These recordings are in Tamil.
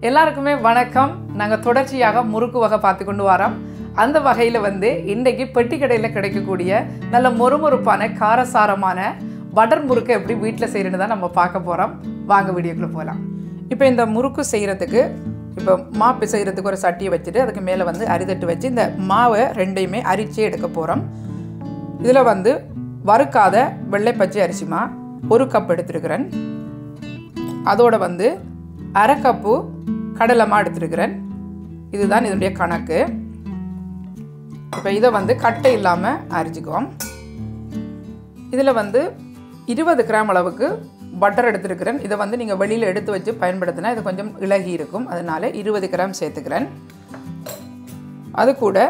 எல்லாருக்குமே வணக்கம். நாங்கள் தொடர்ச்சியாக முறுக்கு வகை பார்த்து கொண்டு வரோம். அந்த வகையில் இன்றைக்கி பெட்டி கடையில் கிடைக்கக்கூடிய நல்ல மொறுமொறுப்பான காரசாரமான பட்டர் முறுக்கு எப்படி வீட்டில் செய்கிறேன்னு தான் நம்ம பார்க்க போகிறோம். வாங்க வீடியோக்குள்ளே போகலாம். இப்போ இந்த முறுக்கு செய்கிறதுக்கு இப்போ மாவு செய்கிறதுக்கு ஒரு சட்டியை வச்சுட்டு அதுக்கு மேலே அரிதட்டு வச்சு இந்த மாவை ரெண்டையுமே அரிச்சே எடுக்க போகிறோம். இதில் வறுக்காத வெள்ளை பச்சை அரிசி மா 1 கப் எடுத்துருக்கிறேன். அதோட அரை கப்பு கடலை மா எடுத்துருக்கிறேன். இதுதான் இதனுடைய கணக்கு. இப்போ இதை கட்டை இல்லாமல் அரிச்சிக்குவோம். இதில் 20 கிராம் அளவுக்கு பட்டர் எடுத்துருக்கிறேன். இதை நீங்கள் வெளியில் எடுத்து வச்சு பயன்படுத்தினா இது கொஞ்சம் இலகி இருக்கும். அதனால் 20 கிராம் சேர்த்துக்கிறேன். அது கூட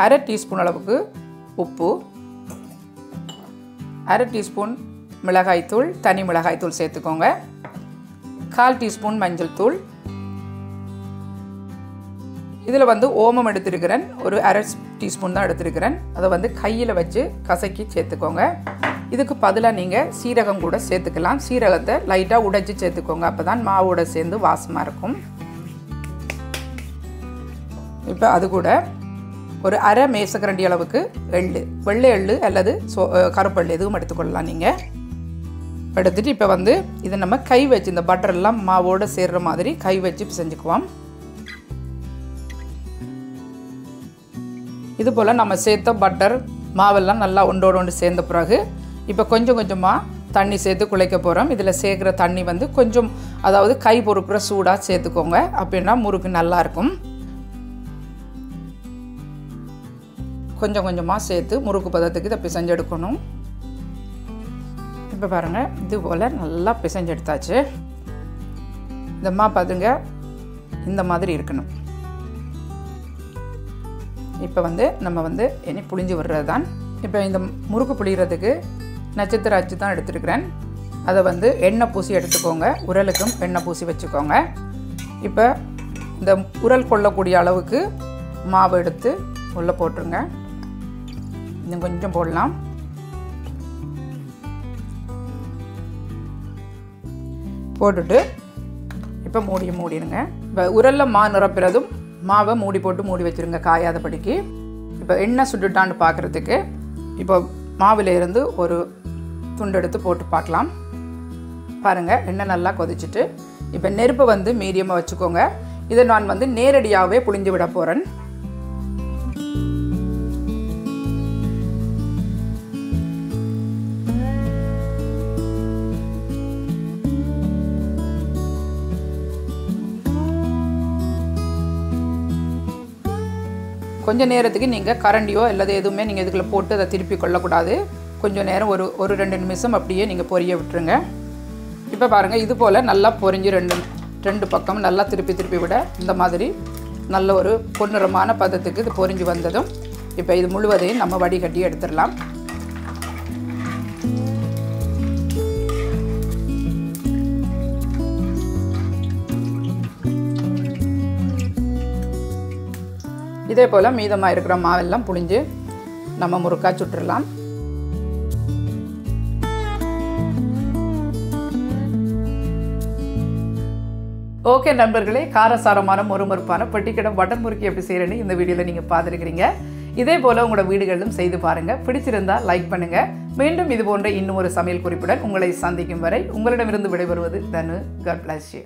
அரை டீஸ்பூன் அளவுக்கு உப்பு, அரை டீஸ்பூன் மிளகாய்த்தூள், தனி மிளகாய்த்தூள் சேர்த்துக்கோங்க. 1/4 டீஸ்பூன் மஞ்சள் தூள். இதில் ஓமம் எடுத்துருக்கிறேன். ஒரு அரை டீஸ்பூன் தான் எடுத்துருக்கிறேன். அதை கையில் வச்சு கசக்கி சேர்த்துக்கோங்க. இதுக்கு பதிலாக நீங்கள் சீரகம் கூட சேர்த்துக்கலாம். சீரகத்தை லைட்டாக உடைச்சி சேர்த்துக்கோங்க. அப்போ தான் மாவோட சேர்ந்து வாசமாக இருக்கும். இப்போ அது கூட ஒரு அரை மேசக்கரண்டி அளவுக்கு எள்ளு, வெள்ளை எள்ளு அல்லது கருப்பெள்ளு எதுவும் எடுத்துக்கொள்ளலாம். நீங்கள் எடுத்துகிட்டு இப்போ இதை நம்ம கை வச்சு இந்த பட்டர் எல்லாம் மாவோடு சேர்கிற மாதிரி கை வச்சு செஞ்சுக்குவோம். இது போல் நம்ம சேர்த்த பட்டர் மாவெல்லாம் நல்லா ஒன்றோடு ஒன்று சேர்ந்த பிறகு இப்போ கொஞ்சம் கொஞ்சமாக தண்ணி சேர்த்து குழைக்க போகிறோம். இதில் சேர்க்குற தண்ணி கொஞ்சம், அதாவது கை பொறுக்கிற சூடாக சேர்த்துக்கோங்க. அப்படின்னா முறுக்கு நல்லாயிருக்கும். கொஞ்சம் கொஞ்சமாக சேர்த்து முறுக்கு பதத்துக்கு இதை பிசைஞ்சு எடுக்கணும். இப்போ பாருங்கள், இது போல் நல்லா பிசைஞ்சு எடுத்தாச்சு. இந்த மா பாருங்க, இந்த மாதிரி இருக்கணும். இப்போ நம்ம இனி புளிஞ்சு விடுறது தான். இப்போ இந்த முறுக்கு புளிகிறதுக்கு நட்சத்திர அச்சு தான் எடுத்துருக்கிறேன். அதை எண்ணெய் பூசி எடுத்துக்கோங்க. உரலுக்கும் எண்ணெய் பூசி வச்சுக்கோங்க. இப்போ இந்த உரல் கொள்ளக்கூடிய அளவுக்கு மாவு எடுத்து உள்ளே போட்டுருங்க. இன்னும் கொஞ்சம் போடலாம். போட்டுட்டு இப்போ மூடிடுங்க. இப்போ உரலில் மா நிரப்புறதும் மாவை மூடி போட்டு மூடி வச்சுருங்க காயாதபடிக்கு. இப்போ எண்ணெய் சுட்டுட்டான்னு பார்க்குறதுக்கு இப்போ மாவில் இருந்து ஒரு துண்டு எடுத்து போட்டு பார்க்கலாம். பாருங்கள், எண்ணெய் நல்லா கொதிச்சுட்டு இப்போ நெருப்பை மீடியமாக வச்சுக்கோங்க. இதை நான் நேரடியாகவே புளிஞ்சு விட போகிறேன். கொஞ்சம் நேரத்துக்கு நீங்கள் கரண்டியோ அல்லது எதுவுமே நீங்கள் இதுக்குள்ளே போட்டு அதை திருப்பி கொள்ளக்கூடாது. கொஞ்சம் நேரம் ஒரு 2 நிமிஷம் அப்படியே நீங்கள் பொரிய விட்டுருங்க. இப்போ பாருங்கள், இது போல் நல்லா பொரிஞ்சு ரெண்டு பக்கம் நல்லா திருப்பி விட இந்த மாதிரி நல்ல ஒரு பொன்னிறமான பதத்துக்கு இது பொரிஞ்சு வந்ததும் இப்போ இது முழுவதையும் நம்ம வடிகட்டி எடுத்துடலாம். இதே போல் மீதமாக இருக்கிற மாவெல்லாம் புளிஞ்சு நம்ம முறுக்கா சுட்டுடலாம். ஓகே நண்பர்களே, காரசாரமான மொறுமொறுப்பான பெட்டிக்கடை பட்டர் முறுக்கு எப்படி செய்கிறேன்னு இந்த வீடியோவில் நீங்கள் பார்த்துருக்கிறீங்க. இதே போல் உங்களோட வீடுகளிலும் செய்து பாருங்கள். பிடிச்சிருந்தால் லைக் பண்ணுங்கள். மீண்டும் இது போன்ற இன்னும் ஒரு சமையல் குறிப்புடன் உங்களை சந்திக்கும் வரை உங்களிடமிருந்து விடைபெறுவது தனு. God bless you.